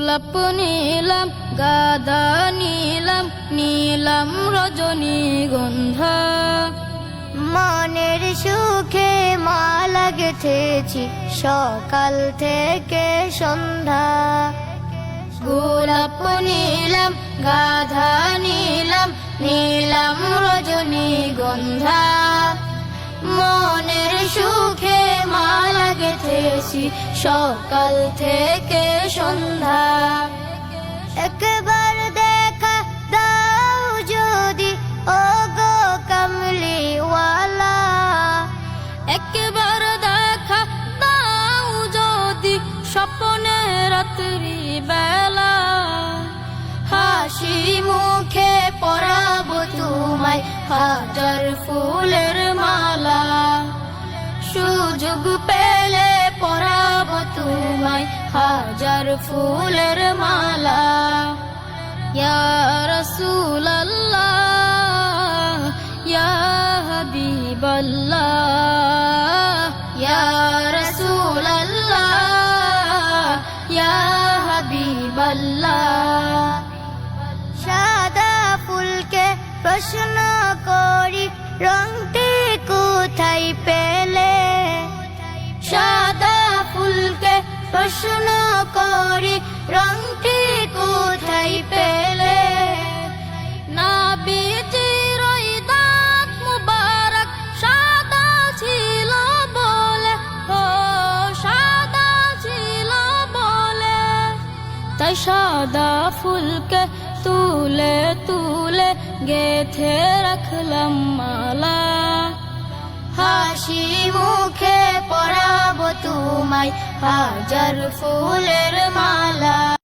গোলাপ নীলাম গাঁদা নীলাম নীলাম রজনীগন্ধা মনের সুখে মালা গেঁথেছি সকাল থেকে সন্ধ্যা। গোলাপ নীলাম গাঁদা নীলাম নীলাম রজনীগন্ধা মনের সুখে মালা গেঁথেছি সকাল থেকে সন্ধ্যা। একবার দেখা দাও যদি ও গো কামলিওয়ালা, একবার দেখা দাও যদি স্বপ্নে রাত্রি বেলা হাসি মুখে পরাবো তোমায় হাজার ফুলের মালা সুযোগ পেলে পরাবো তোমায় হাজার ফুলের মালা। ইয়া রাসূলাল্লাহ ইয়া হাবিবাল্লাহ ইয়া রাসূলাল্লাহ ইয়া হাবিবাল্লাহ। সাদা ফুলকে প্রশ্ন করি রংটি কোথায় পেলে, সাদা ফুলকে প্রশ্ন করি রংটি কোথায় পেলে, নবীজির ওই দাঁত মুবারক সাদা ছিল বলে, ও সাদা ছিল বলে, তাই সাদা ফুলকে তুলে তুলে গেথে রাখলাম মালা হাসি মুখে পরাবো তোমায় হাজার ফুলের মালা।